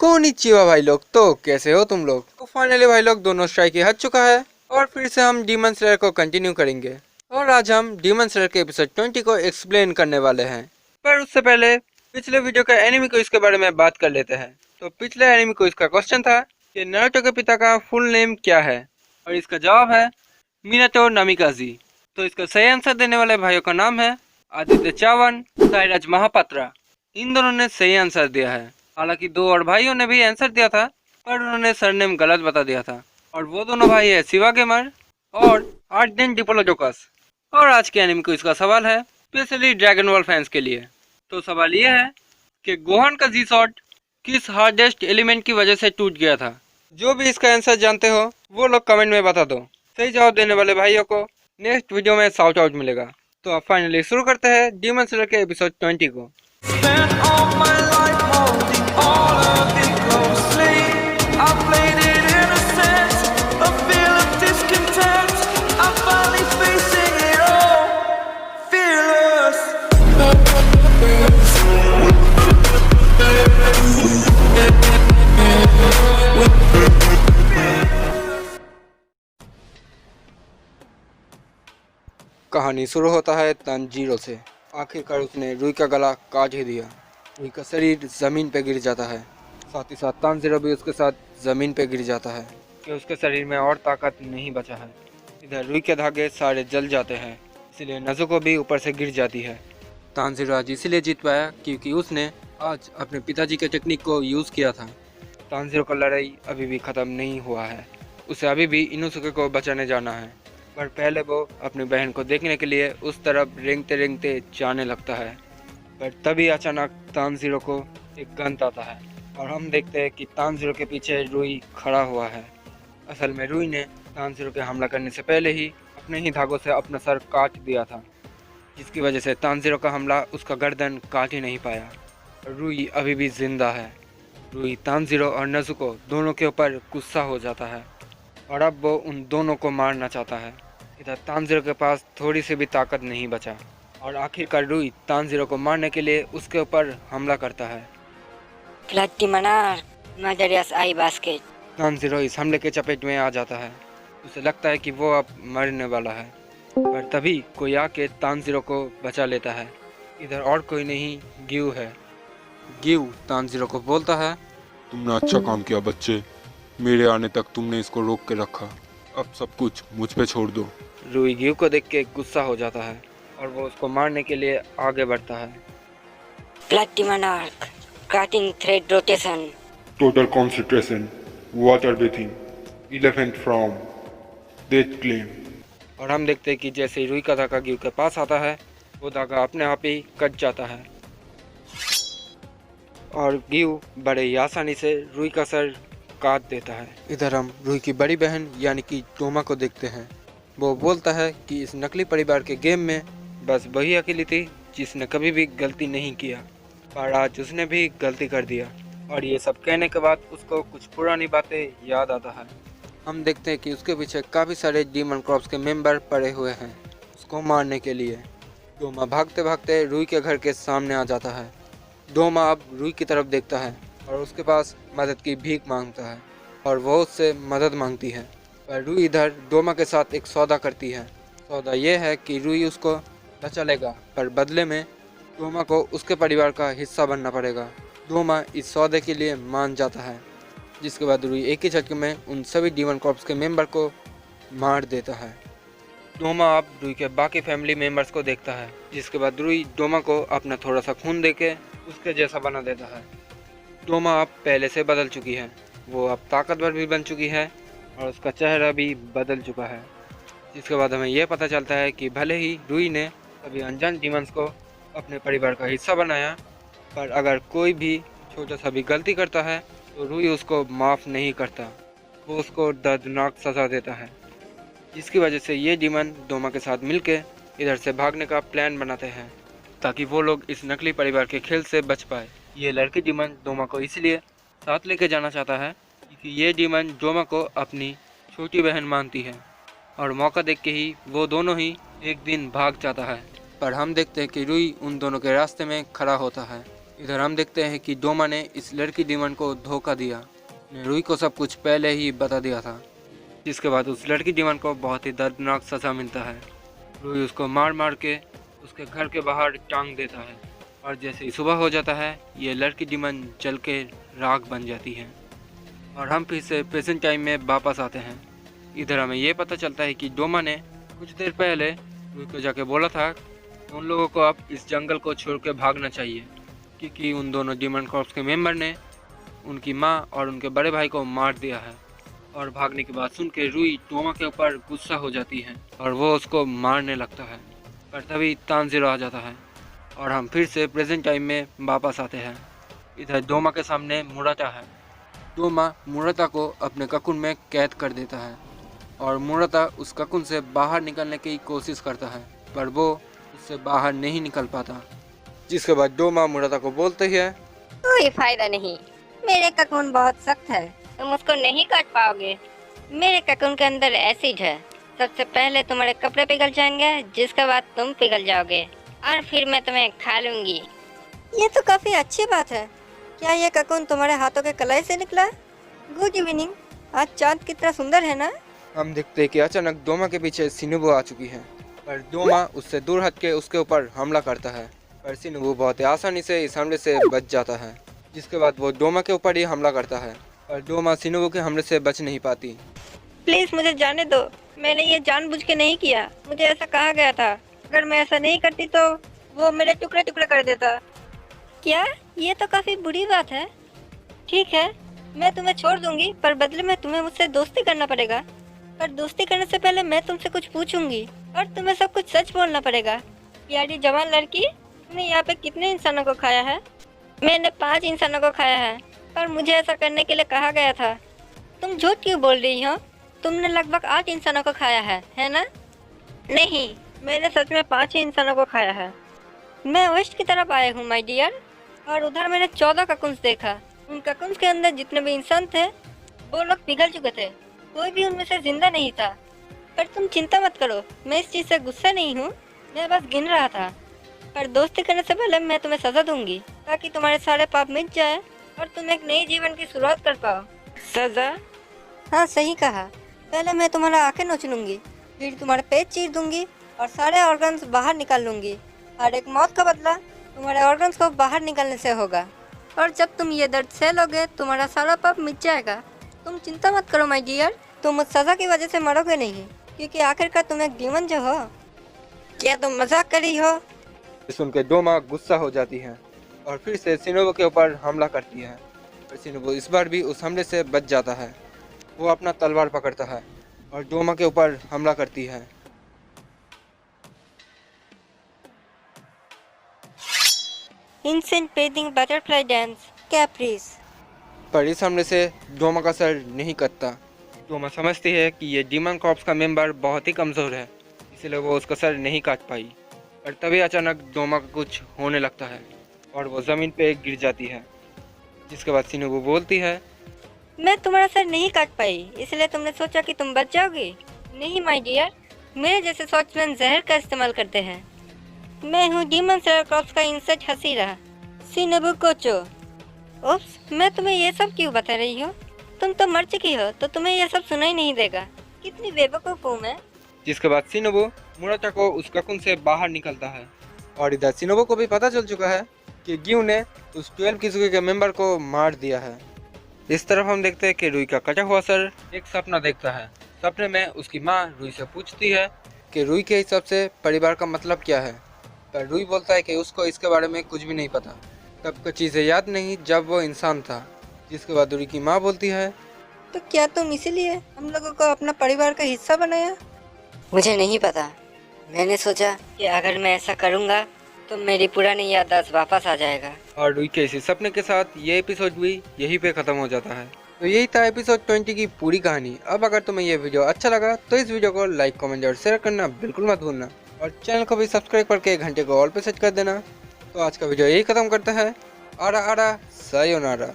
Konnichiwa भाई लोग, तो कैसे हो तुम लोग। तो फाइनली भाई लोग दोनों स्ट्राइक हट चुका है और फिर से हम डीमन स्लेयर को कंटिन्यू करेंगे। और आज हम डीमन स्लेयर के एपिसोड 20 को एक्सप्लेन करने वाले हैं। पर उससे पहले पिछले वीडियो का एनिमी क्विज के बारे में बात कर लेते हैं। तो पिछले एनिमी क्विज का क्वेश्चन था कि नारुतो के पिता का फुल नेम क्या है, और इसका जवाब है मिनातो नामिकाजी। तो इसका सही आंसर देने वाले भाइयों का नाम है आदित्य चावन, साइराज महापात्रा। इन दोनों ने सही आंसर दिया है। हालांकि दो और भाइयों ने भी आंसर दिया था, पर उन्होंने सरनेम गलत बता दिया था। और वो दोनों भाई है शिवा गेमर और आर्डेन डिप्लोडोकस। और आज के एनिमे क्विज का सवाल है स्पेशली ड्रैगन बॉल फैंस के लिए। तो सवाल ये है कि गोहान का जी शॉट किस हार्डेस्ट एलिमेंट की वजह से टूट गया था। जो भी इसका आंसर जानते हो वो लोग कमेंट में बता दो। सही जवाब देने वाले भाइयों को नेक्स्ट वीडियो में शाउट आउट मिलेगा। तो अब फाइनली शुरू करते हैं डीमन स्लेयर के एपिसोड 20 को। कहानी शुरू होता है तानजीरो से। आखिरकार उसने रुई का गला काट ही दिया। रुई का शरीर जमीन पर गिर जाता है, साथ ही साथ तानजीरो भी उसके साथ जमीन पर गिर जाता है कि उसके शरीर में और ताकत नहीं बचा है। इधर रुई के धागे सारे जल जाते हैं, इसलिए नजुको भी ऊपर से गिर जाती है। तानजीरो आज इसीलिए जीत पाया क्योंकि उसने आज अपने पिताजी के टेक्निक को यूज़ किया था। तानजीरो का लड़ाई अभी भी ख़त्म नहीं हुआ है, उसे अभी भी इनोसुके को बचाने जाना है। पर पहले वो अपनी बहन को देखने के लिए उस तरफ रेंगते रेंगते जाने लगता है। पर तभी अचानक तानजीरो को एक गन आता है और हम देखते हैं कि तानजीरो के पीछे रुई खड़ा हुआ है। असल में रुई ने तानजीरो के हमला करने से पहले ही अपने ही धागों से अपना सर काट दिया था, जिसकी वजह से तानजीरो का हमला उसका गर्दन काट ही नहीं पाया। रुई अभी भी जिंदा है। रुई तानजीरो और नजुको दोनों के ऊपर गुस्सा हो जाता है और अब वो उन दोनों को मारना चाहता है। इधर तानजीरो के पास थोड़ी सी भी ताकत नहीं बचा और आखिरकार रुई तानजीरो को मारने के लिए उसके ऊपर हमला करता है। तानजीरो इस हमले के चपेट में आ जाता है। उसे लगता है कि वो अब मरने वाला है, पर तभी कोई आके तानजीरो को बचा लेता है। इधर और कोई नहीं, ग्यू है। ग्यू तानजीरो को बोलता है, तुमने अच्छा काम किया बच्चे, मेरे आने तक तुमने इसको रोक के रखा, अब सब कुछ मुझ पे छोड़ दो। रुई ग्यू को देख के गुस्सा हो जाता है और वो उसको मारने के लिए आगे बढ़ता है। Total concentration, water breathing, 11th from death claim. और हम देखते हैं कि जैसे ही रुई का धागा ग्यू के पास आता है, वो धागा अपने आप ही कट जाता है और ग्यू बड़े ही आसानी से रुई का सर काट देता है। इधर हम रुई की बड़ी बहन यानी कि टोमा को देखते हैं। वो बोलता है कि इस नकली परिवार के गेम में बस वही अकेली थी जिसने कभी भी गलती नहीं किया, पर आज उसने भी गलती कर दिया। और ये सब कहने के बाद उसको कुछ पुरानी बातें याद आता है। हम देखते हैं कि उसके पीछे काफ़ी सारे डीमन क्रॉप्स के मेंबर पड़े हुए हैं उसको मारने के लिए। डोमा भागते भागते रुई के घर के सामने आ जाता है। डोमा अब रुई की तरफ देखता है और उसके पास मदद की भीख मांगता है और वो उससे मदद मांगती है। पर रुई इधर डोमा के साथ एक सौदा करती है। सौदा ये है कि रुई उसको बचा लेगा, पर बदले में डोमा को उसके परिवार का हिस्सा बनना पड़ेगा। डोमा इस सौदे के लिए मान जाता है, जिसके बाद रुई एक ही झटके में उन सभी डीमन कॉर्प्स के मेंबर को मार देता है। डोमा अब रुई के बाकी फैमिली मेंबर्स को देखता है, जिसके बाद रुई डोमा को अपना थोड़ा सा खून देके उसके जैसा बना देता है। डोमा अब पहले से बदल चुकी है, वो अब ताकतवर भी बन चुकी है और उसका चेहरा भी बदल चुका है। जिसके बाद हमें यह पता चलता है कि भले ही रुई ने सभी अनजान डीमंस को अपने परिवार का हिस्सा बनाया, पर अगर कोई भी छोटा सा भी गलती करता है तो रुई उसको माफ़ नहीं करता। वो उसको दर्दनाक सज़ा देता है, जिसकी वजह से ये डीमन डोमा के साथ मिलके इधर से भागने का प्लान बनाते हैं ताकि वो लोग इस नकली परिवार के खेल से बच पाए। ये लड़की डीमन डोमा को इसलिए साथ लेके जाना चाहता है क्योंकि ये डीमन डोमा को अपनी छोटी बहन मानती है और मौका देख के ही वो दोनों ही एक दिन भाग जाता है। पर हम देखते हैं कि रुई उन दोनों के रास्ते में खड़ा होता है इधर हम देखते हैं कि डोमा ने इस लड़की डीमन को धोखा दिया, ने रुई को सब कुछ पहले ही बता दिया था। जिसके बाद उस लड़की डीमन को बहुत ही दर्दनाक सजा मिलता है। रुई उसको मार मार के उसके घर के बाहर टांग देता है और जैसे ही सुबह हो जाता है ये लड़की डीमन जल के राख बन जाती है और हम फिर से प्रेजेंट टाइम में वापस आते हैं। इधर हमें ये पता चलता है कि डोमा ने कुछ देर पहले रुई को जाके बोला था कि उन लोगों को अब इस जंगल को छोड़ के भागना चाहिए, क्योंकि उन दोनों डीमन कॉर्प्स के मेंबर ने उनकी माँ और उनके बड़े भाई को मार दिया है। और भागने की बात सुन के रुई डोमा के ऊपर गुस्सा हो जाती है और वो उसको मारने लगता है। पर तभी तानजीरो आ जाता है और हम फिर से प्रेजेंट टाइम में वापस आते हैं। इधर डोमा के सामने मुराटा है। डोमा मुराटा को अपने ककुन में कैद कर देता है और मुराटा उस ककुन से बाहर निकलने की कोशिश करता है, पर वो उससे बाहर नहीं निकल पाता। जिसके बाद डोमा मुराटा को बोलते ही है, कोई फायदा नहीं, मेरे ककून बहुत सख्त है, तुम उसको नहीं काट पाओगे। मेरे ककून के अंदर एसिड है, सबसे पहले तुम्हारे कपड़े पिघल जाएंगे, जिसके बाद तुम पिघल जाओगे और फिर मैं तुम्हें खा लूंगी। ये तो काफी अच्छी बात है। क्या ये ककून तुम्हारे हाथों के कलाई से निकला? गुड इवनिंग, आज चांद कितना सुंदर है ना? हम देखते हैं कि अचानक डोमा के पीछे सिनुबु आ चुकी है, पर डोमा उससे दूर हट के उसके ऊपर हमला करता है, पर सिनुबु बहुत ही आसानी से इस हमले से बच जाता है। जिसके बाद वो डोमा के ऊपर ही हमला करता है, पर डोमा सिनुबु के हमले से बच नहीं पाती। प्लीज मुझे जाने दो, मैंने ये जानबूझ के नहीं किया, मुझे ऐसा कहा गया था। अगर मैं ऐसा नहीं करती तो वो मेरे टुकड़े टुकड़े कर देता। क्या? ये तो काफी बुरी बात है। ठीक है, मैं तुम्हें छोड़ दूंगी, पर बदले में तुम्हें मुझसे दोस्ती करना पड़ेगा। पर दोस्ती करने से पहले मैं तुमसे कुछ पूछूंगी और तुम्हें सब कुछ सच बोलना पड़ेगा। प्यारी जवान लड़की, तुमने यहाँ पे कितने इंसानों को खाया है? मैंने 5 इंसानों को खाया है, पर मुझे ऐसा करने के लिए कहा गया था। तुम झूठ क्यों बोल रही हो? तुमने लगभग 8 इंसानों को खाया है ना? नहीं, मैंने सच में 5 ही इंसानों को खाया है। मैं वेस्ट की तरफ आया हूँ माय डियर, और उधर मैंने 14 ककुन्स देखा। उन ककुन्स के अंदर जितने भी इंसान थे वो लोग पिघल चुके थे, कोई भी उनमें से जिंदा नहीं था। पर तुम चिंता मत करो, मैं इस चीज़ से गुस्सा नहीं हूँ, मैं बस गिन रहा था। पर दोस्ती करने से पहले मैं तुम्हें सजा दूंगी, ताकि तुम्हारे सारे पाप मिट जाए और तुम एक नई जीवन की शुरुआत कर पाओ। सजा? हाँ सही कहा। पहले मैं तुम्हारा आंखें नोच लूंगी, फिर तुम्हारे पेट चीर दूंगी और सारे ऑर्गन्स बाहर निकाल लूंगी। और एक मौत का बदला तुम्हारे ऑर्गन्स को बाहर निकालने से होगा। और जब तुम ये दर्द सह लोगे, तुम्हारा सारा पाप मिट जाएगा। तुम चिंता मत करो माय डियर, तुम उस सजा की वजह से मरोगे नहीं, क्योंकि आखिरकार तुम एक डीमन जो हो। क्या तुम मजाक कर रही हो? सुनकर डोमा गुस्सा हो जाती है और फिर से सिनुबु के ऊपर हमला करती है, पर सिनुबु इस बार भी उस हमले से बच जाता है। वो अपना तलवार पकड़ता है और डोमा के ऊपर हमला करती है। इंसेंट ब्रीदिंग बटरफ्लाई डांस कैप्रिस। पर इस हमले से डोमा का सर नहीं कटता। डोमा समझती है कि ये डीमन कॉर्प्स का मेंबर बहुत ही कमज़ोर है, इसलिए वो उसका सर नहीं काट पाई। पर तभी अचानक डोमा का कुछ होने लगता है और वो ज़मीन पे गिर जाती है। जिसके बाद सिनुबु बोलती है, मैं तुम्हारा सर नहीं काट पाई, इसलिए तुमने सोचा कि तुम बच जाओगी? नहीं माय डियर, मेरे जैसे सॉर्ट्समैन जहर का इस्तेमाल करते हैं। मैं हूँ डीमन स्लेयर कॉर्प्स का इंसेट हसीरा, सिनुबु कोचो। ओप्स, मैं तुम्हें ये सब क्यों बता रही हूँ? तुम तो मर चुकी हो, तो तुम्हें ये सब सुनाई नहीं देगा। कितनी बेवकूफ़ हूँ मैं। जिसके बाद सिनुबु मुराटा को उस ककुन से बाहर निकलता है और इधर सिनुबु को भी पता चल चुका है कि ग्यू ने उस 12 किज़ुकी के मेंबर को मार दिया है। इस तरफ हम देखते हैं कि रुई का कटा हुआ सर एक सपना देखता है। सपने में उसकी माँ रुई से पूछती है कि रुई के हिसाब से परिवार का मतलब क्या है, पर रुई बोलता है कि उसको इसके बारे में कुछ भी नहीं पता, तब कुछ चीज़ें याद नहीं जब वो इंसान था। जिसके बाद रुई की माँ बोलती है, तो क्या तुम इसीलिए हम लोगों को अपना परिवार का हिस्सा बनाया? मुझे नहीं पता, मैंने सोचा कि अगर मैं ऐसा करूँगा तो मेरी पुरानी याददाश्त वापस आ जाएगा। और रुई के इसी सपने के साथ ये एपिसोड भी यहीं पे ख़त्म हो जाता है। तो यही था एपिसोड 20 की पूरी कहानी। अब अगर तुम्हें ये वीडियो अच्छा लगा तो इस वीडियो को लाइक, कमेंट और शेयर करना बिल्कुल मत भूलना, और चैनल को भी सब्सक्राइब करके घंटे को ऑल पे सेट कर देना। तो आज का वीडियो यही ख़त्म करता है। आरा आरा सायोनारा।